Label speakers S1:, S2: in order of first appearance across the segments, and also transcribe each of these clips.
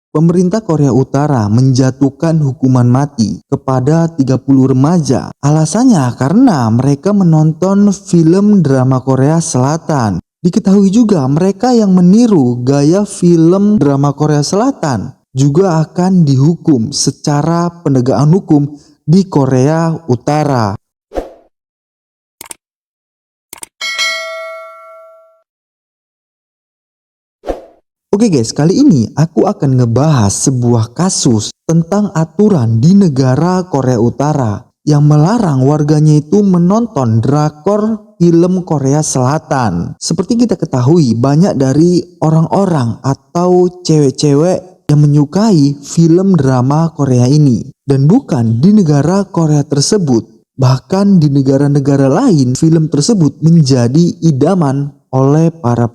S1: Pemerintah Korea Utara menjatuhkan hukuman mati kepada 30 remaja. Alasannya karena mereka menonton film drama Korea Selatan. Diketahui juga mereka yang meniru gaya film drama Korea Selatan juga akan dihukum secara penegakan hukum di Korea Utara. Oke guys, kali ini aku akan ngebahas sebuah kasus tentang aturan di negara Korea Utara yang melarang warganya itu menonton drakor film Korea Selatan. Seperti kita ketahui, banyak dari orang-orang atau cewek-cewek yang menyukai film drama Korea ini. Dan bukan di negara Korea tersebut, bahkan di negara-negara lain film tersebut menjadi idaman oleh para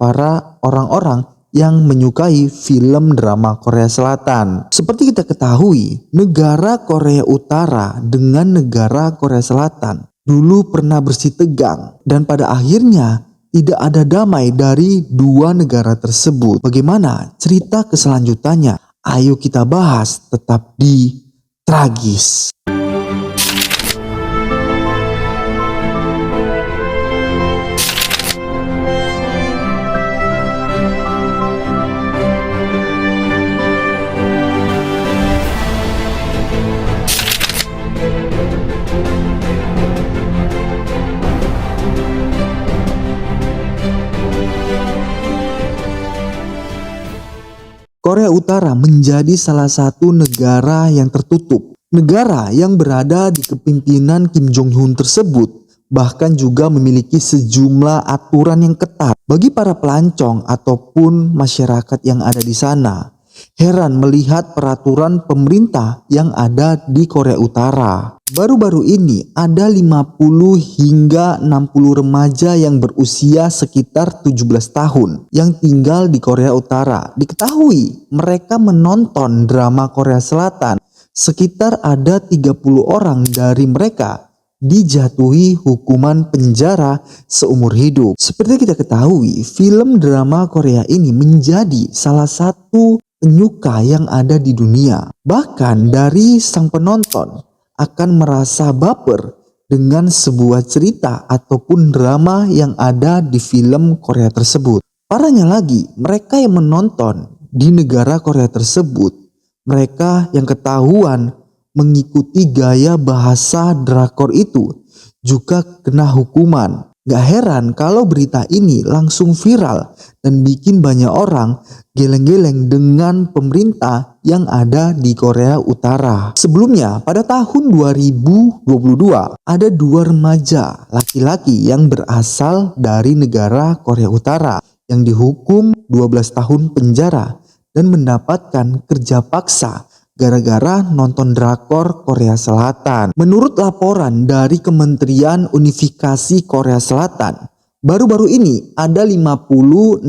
S1: orang-orang yang menyukai film drama Korea Selatan. Seperti kita ketahui, negara Korea Utara dengan negara Korea Selatan dulu pernah bersih tegang dan pada akhirnya tidak ada damai dari dua negara tersebut. Bagaimana cerita keselanjutannya? Ayo kita bahas tetap di Tragis. Korea Utara menjadi salah satu negara yang tertutup. Negara yang berada di kepemimpinan Kim Jong-un tersebut bahkan juga memiliki sejumlah aturan yang ketat bagi para pelancong ataupun masyarakat yang ada di sana. Heran melihat peraturan pemerintah yang ada di Korea Utara. Baru-baru ini ada 50 hingga 60 remaja yang berusia sekitar 17 tahun yang tinggal di Korea Utara. Diketahui mereka menonton drama Korea Selatan. Sekitar ada 30 orang dari mereka dijatuhi hukuman penjara seumur hidup. Seperti kita ketahui, film drama Korea ini menjadi salah satu penyuka yang ada di dunia. Bahkan dari sang penonton akan merasa baper dengan sebuah cerita ataupun drama yang ada di film Korea tersebut. Parahnya lagi, mereka yang menonton di negara Korea tersebut, mereka yang ketahuan mengikuti gaya bahasa drakor itu juga kena hukuman. Gak heran kalau berita ini langsung viral dan bikin banyak orang geleng-geleng dengan pemerintah yang ada di Korea Utara. Sebelumnya pada tahun 2022 ada dua remaja laki-laki yang berasal dari negara Korea Utara yang dihukum 12 tahun penjara dan mendapatkan kerja paksa gara-gara nonton drakor Korea Selatan. Menurut laporan dari Kementerian Unifikasi Korea Selatan, baru-baru ini ada 50-60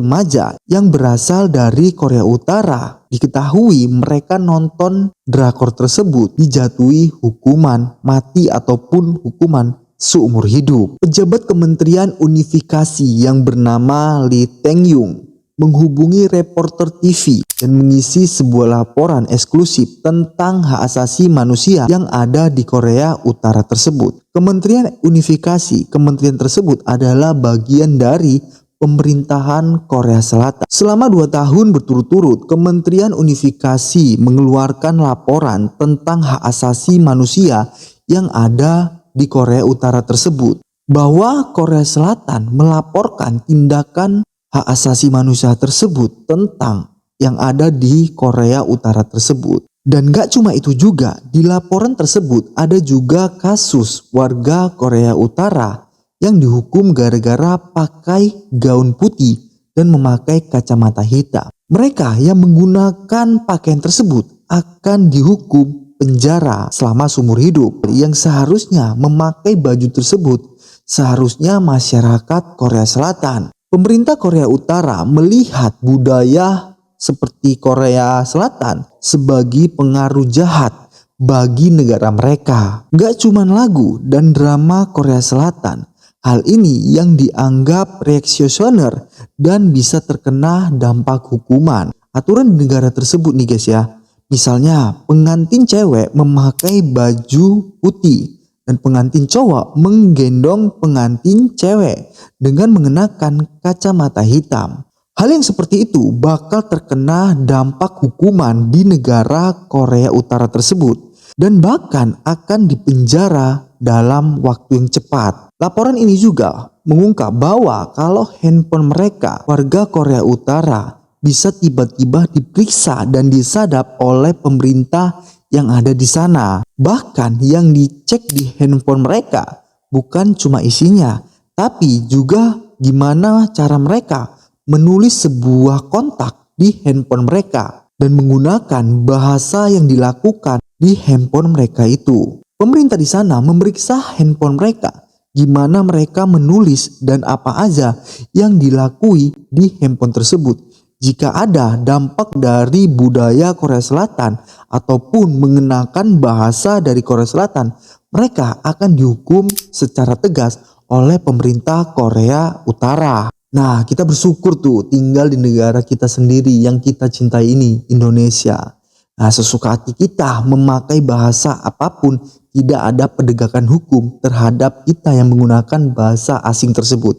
S1: remaja yang berasal dari Korea Utara. Diketahui mereka nonton drakor tersebut dijatuhi hukuman mati ataupun hukuman seumur hidup. Pejabat Kementerian Unifikasi yang bernama Lee Tae-yong menghubungi reporter TV dan mengisi sebuah laporan eksklusif tentang hak asasi manusia yang ada di Korea Utara tersebut. Kementerian Unifikasi, kementerian tersebut adalah bagian dari pemerintahan Korea Selatan. Selama 2 tahun berturut-turut, Kementerian Unifikasi mengeluarkan laporan tentang hak asasi manusia yang ada di Korea Utara tersebut. Bahwa Korea Selatan melaporkan tindakan hak asasi manusia tersebut tentang yang ada di Korea Utara tersebut. Dan gak cuma itu juga, di laporan tersebut ada juga kasus warga Korea Utara yang dihukum gara-gara pakai gaun putih dan memakai kacamata hitam. Mereka yang menggunakan pakaian tersebut akan dihukum penjara selama seumur hidup. Yang seharusnya memakai baju tersebut seharusnya masyarakat Korea Selatan. Pemerintah Korea Utara melihat budaya seperti Korea Selatan sebagai pengaruh jahat bagi negara mereka. Gak cuman lagu dan drama Korea Selatan, hal ini yang dianggap reaksioner dan bisa terkena dampak hukuman. aturan di negara tersebut nih guys ya. Misalnya pengantin cewek memakai baju putih dan pengantin cowok menggendong pengantin cewek dengan mengenakan kacamata hitam. Hal yang seperti itu bakal terkena dampak hukuman di negara Korea Utara tersebut dan bahkan akan dipenjara dalam waktu yang cepat. Laporan ini juga mengungkap bahwa kalau handphone mereka, warga Korea Utara bisa tiba-tiba diperiksa dan disadap oleh pemerintah yang ada di sana. Bahkan yang dicek di handphone mereka bukan cuma isinya, tapi juga gimana cara mereka menulis sebuah kontak di handphone mereka dan menggunakan bahasa yang dilakukan di handphone mereka itu. Pemerintah di sana memeriksa handphone mereka, gimana mereka menulis dan apa aja yang dilakui di handphone tersebut. Jika ada dampak dari budaya Korea Selatan ataupun mengenakan bahasa dari Korea Selatan, mereka akan dihukum secara tegas oleh pemerintah Korea Utara. Nah, kita bersyukur tuh tinggal di negara kita sendiri yang kita cintai ini, Indonesia. Nah, sesuka hati kita memakai bahasa apapun, tidak ada penegakan hukum terhadap kita yang menggunakan bahasa asing tersebut.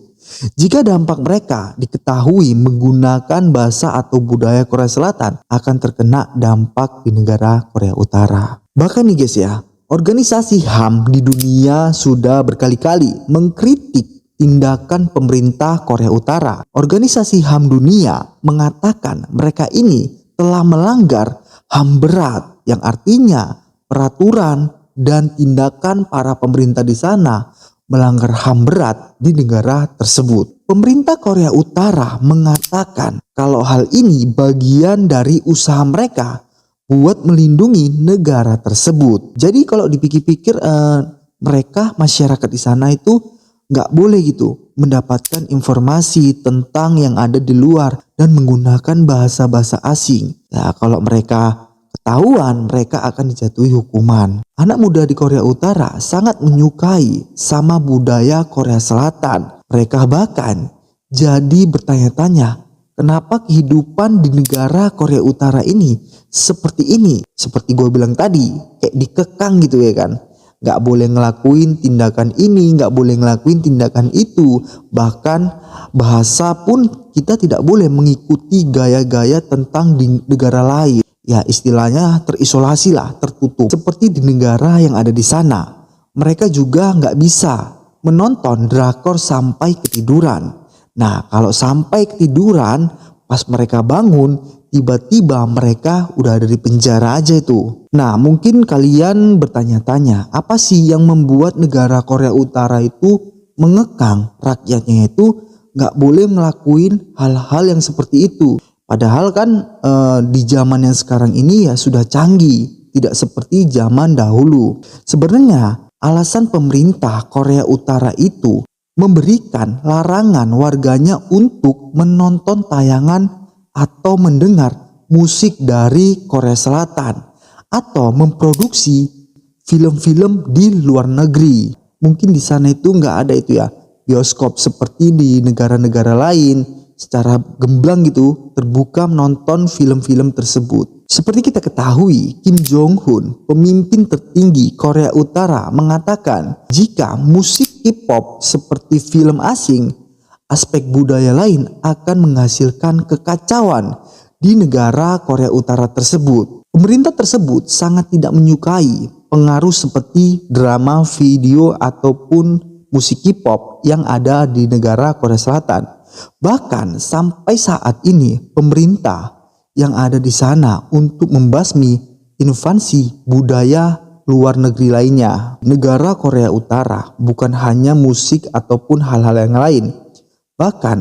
S1: Jika dampak mereka diketahui menggunakan bahasa atau budaya Korea Selatan, akan terkena dampak di negara Korea Utara. Bahkan nih guys ya, organisasi HAM di dunia sudah berkali-kali mengkritik tindakan pemerintah Korea Utara. Organisasi HAM dunia mengatakan mereka ini telah melanggar HAM berat, yang artinya peraturan dan tindakan para pemerintah di sana melanggar HAM berat di negara tersebut. Pemerintah Korea Utara mengatakan kalau hal ini bagian dari usaha mereka buat melindungi negara tersebut. Jadi kalau dipikir-pikir mereka masyarakat di sana itu nggak boleh gitu mendapatkan informasi tentang yang ada di luar dan menggunakan bahasa-bahasa asing. Ya kalau mereka ketahuan, mereka akan dijatuhi hukuman. Anak muda di Korea Utara sangat menyukai sama budaya Korea Selatan. Mereka bahkan jadi bertanya-tanya, kenapa kehidupan di negara Korea Utara ini seperti ini? Seperti gue bilang tadi, kayak dikekang gitu ya kan. Gak boleh ngelakuin tindakan ini, gak boleh ngelakuin tindakan itu. Bahkan bahasa pun kita tidak boleh mengikuti gaya-gaya tentang di negara lain. Ya istilahnya terisolasi lah, tertutup. Seperti di negara yang ada di sana. Mereka juga nggak bisa menonton drakor sampai ketiduran. Nah kalau sampai ketiduran, pas mereka bangun, tiba-tiba mereka udah ada di penjara aja itu. Nah mungkin kalian bertanya-tanya, apa sih yang membuat negara Korea Utara itu mengekang rakyatnya itu nggak boleh ngelakuin hal-hal yang seperti itu? Padahal kan di zaman yang sekarang ini ya sudah canggih, tidak seperti zaman dahulu. Sebenarnya alasan pemerintah Korea Utara itu memberikan larangan warganya untuk menonton tayangan atau mendengar musik dari Korea Selatan atau memproduksi film-film di luar negeri. Mungkin di sana itu nggak ada itu ya bioskop seperti di negara-negara lain. Secara gemblang gitu terbuka menonton film-film tersebut. Seperti kita ketahui, Kim Jong Un, pemimpin tertinggi Korea Utara, mengatakan jika musik K-pop seperti film asing, aspek budaya lain akan menghasilkan kekacauan di negara Korea Utara tersebut. Pemerintah tersebut sangat tidak menyukai pengaruh seperti drama, video ataupun musik K-pop yang ada di negara Korea Selatan. Bahkan sampai saat ini pemerintah yang ada di sana untuk membasmi invasi budaya luar negeri lainnya. Negara Korea Utara bukan hanya musik ataupun hal-hal yang lain. Bahkan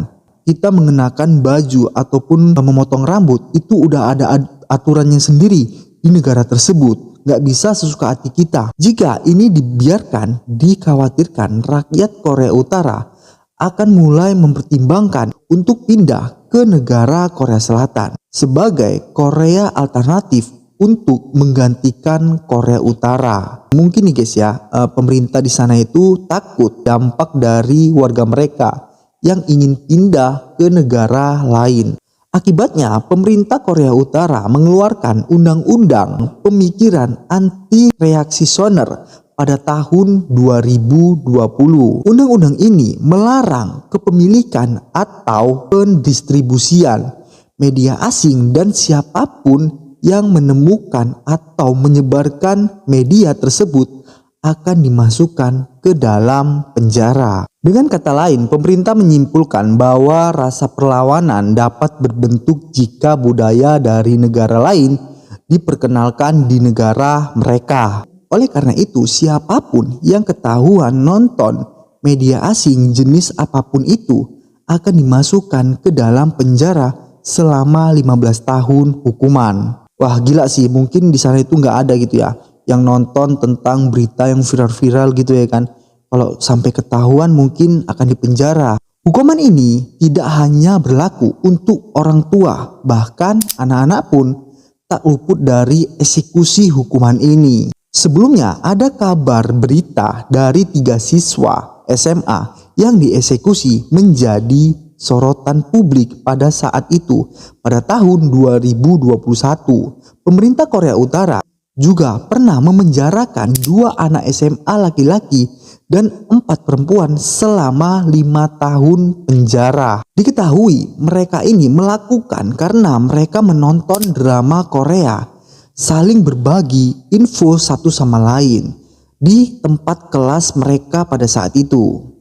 S1: kita mengenakan baju ataupun memotong rambut itu udah ada aturannya sendiri di negara tersebut. Gak bisa sesuka hati kita. Jika ini dibiarkan, dikhawatirkan rakyat Korea Utara akan mulai mempertimbangkan untuk pindah ke negara Korea Selatan sebagai Korea alternatif untuk menggantikan Korea Utara. Mungkin nih guys ya, pemerintah di sana itu takut dampak dari warga mereka yang ingin pindah ke negara lain. Akibatnya, pemerintah Korea Utara mengeluarkan undang-undang pemikiran anti-reaksisioner pada tahun 2020. Undang-undang ini melarang kepemilikan atau pendistribusian media asing dan siapapun yang menemukan atau menyebarkan media tersebut akan dimasukkan ke dalam penjara. Dengan kata lain, pemerintah menyimpulkan bahwa rasa perlawanan dapat berbentuk jika budaya dari negara lain diperkenalkan di negara mereka. Oleh karena itu, siapapun yang ketahuan nonton media asing jenis apapun itu akan dimasukkan ke dalam penjara selama 15 tahun hukuman. Wah, gila sih, mungkin di sana itu nggak ada gitu ya yang nonton tentang berita yang viral-viral gitu ya kan. Kalau sampai ketahuan mungkin akan dipenjara. Hukuman ini tidak hanya berlaku untuk orang tua, bahkan anak-anak pun tak luput dari eksekusi hukuman ini. Sebelumnya ada kabar berita dari 3 siswa SMA yang dieksekusi menjadi sorotan publik pada saat itu. Pada tahun 2021, pemerintah Korea Utara juga pernah memenjarakan 2 anak SMA laki-laki dan 4 perempuan selama 5 tahun penjara. Diketahui mereka ini melakukan karena mereka menonton drama Korea, saling berbagi info satu sama lain di tempat kelas mereka pada saat itu.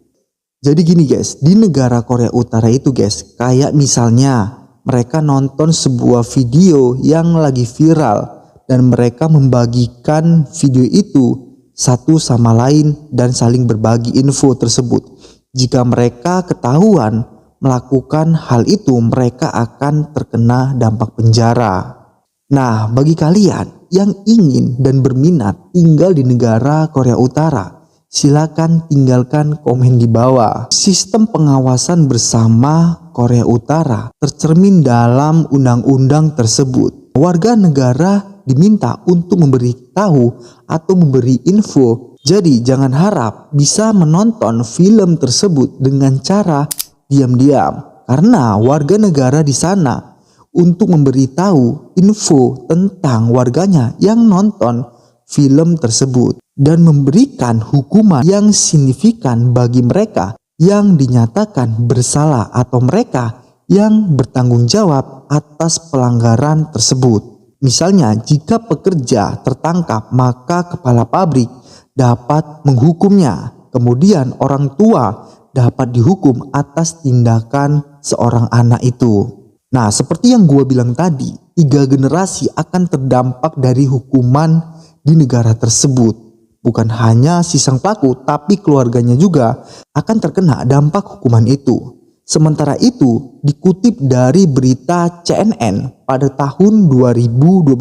S1: Jadi gini guys, di negara Korea Utara itu guys, kayak misalnya mereka nonton sebuah video yang lagi viral dan mereka membagikan video itu satu sama lain dan saling berbagi info tersebut. Jika mereka ketahuan melakukan hal itu, mereka akan terkena dampak penjara. Nah, bagi kalian yang ingin dan berminat tinggal di negara Korea Utara, silakan tinggalkan komen di bawah. Sistem pengawasan bersama Korea Utara tercermin dalam undang-undang tersebut. Warga negara diminta untuk memberitahu atau memberi info. Jadi jangan harap bisa menonton film tersebut dengan cara diam-diam, karena warga negara di sana untuk memberitahu info tentang warganya yang nonton film tersebut dan memberikan hukuman yang signifikan bagi mereka yang dinyatakan bersalah atau mereka yang bertanggung jawab atas pelanggaran tersebut. Misalnya, jika pekerja tertangkap, maka kepala pabrik dapat menghukumnya. Kemudian orang tua dapat dihukum atas tindakan seorang anak itu. Nah, seperti yang gue bilang tadi, 3 generasi akan terdampak dari hukuman di negara tersebut. Bukan hanya si sang pelaku, tapi keluarganya juga akan terkena dampak hukuman itu. Sementara itu, dikutip dari berita CNN pada tahun 2021,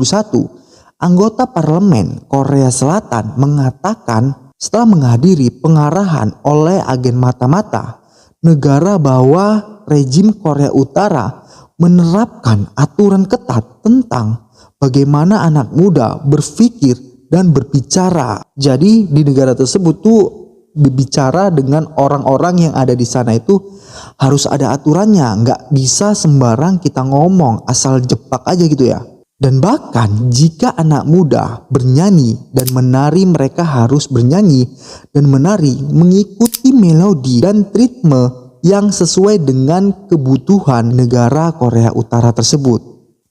S1: anggota parlemen Korea Selatan mengatakan setelah menghadiri pengarahan oleh agen mata-mata negara bahwa rejim Korea Utara menerapkan aturan ketat tentang bagaimana anak muda berpikir dan berbicara. Jadi di negara tersebut tuh berbicara dengan orang-orang yang ada di sana itu harus ada aturannya, nggak bisa sembarang kita ngomong asal jeplak aja gitu ya. Dan bahkan jika anak muda bernyanyi dan menari, mereka harus bernyanyi dan menari mengikuti melodi dan ritme yang sesuai dengan kebutuhan negara Korea Utara tersebut.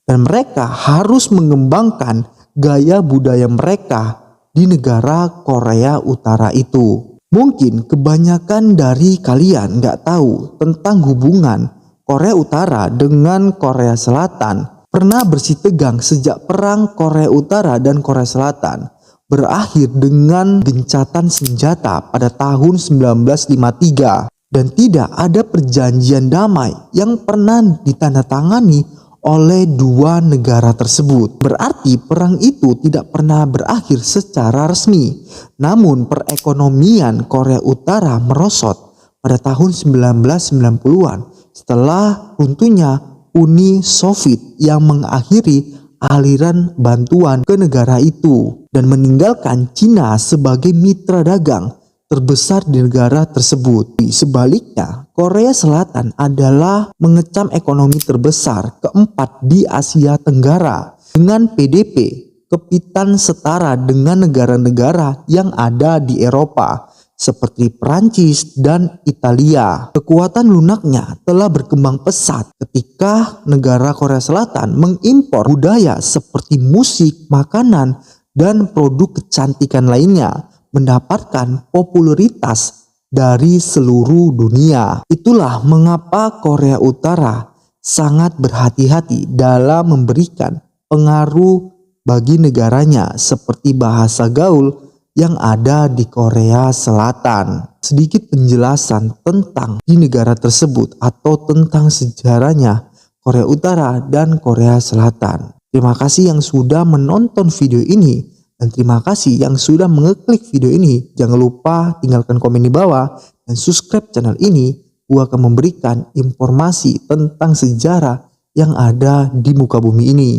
S1: Dan mereka harus mengembangkan gaya budaya mereka di negara Korea Utara itu. Mungkin kebanyakan dari kalian nggak tahu tentang hubungan Korea Utara dengan Korea Selatan. Pernah bersitegang sejak perang Korea Utara dan Korea Selatan berakhir dengan gencatan senjata pada tahun 1953. Dan tidak ada perjanjian damai yang pernah ditandatangani oleh 2 negara tersebut. Berarti perang itu tidak pernah berakhir secara resmi. Namun perekonomian Korea Utara merosot pada tahun 1990-an setelah runtuhnya Uni Soviet yang mengakhiri aliran bantuan ke negara itu dan meninggalkan Cina sebagai mitra dagang terbesar di negara tersebut. Sebaliknya, Korea Selatan adalah mengecam ekonomi terbesar keempat di Asia Tenggara dengan PDB kepitan setara dengan negara-negara yang ada di Eropa seperti Prancis dan Italia. Kekuatan lunaknya telah berkembang pesat ketika negara Korea Selatan mengimpor budaya seperti musik, makanan, dan produk kecantikan lainnya mendapatkan popularitas dari seluruh dunia. Itulah mengapa Korea Utara sangat berhati-hati dalam memberikan pengaruh bagi negaranya seperti bahasa gaul yang ada di Korea Selatan. Sedikit penjelasan tentang di negara tersebut atau tentang sejarahnya Korea Utara dan Korea Selatan. Terima kasih yang sudah menonton video ini dan terima kasih yang sudah mengeklik video ini. Jangan lupa tinggalkan komen di bawah dan subscribe channel ini. Gua akan memberikan informasi tentang sejarah yang ada di muka bumi ini.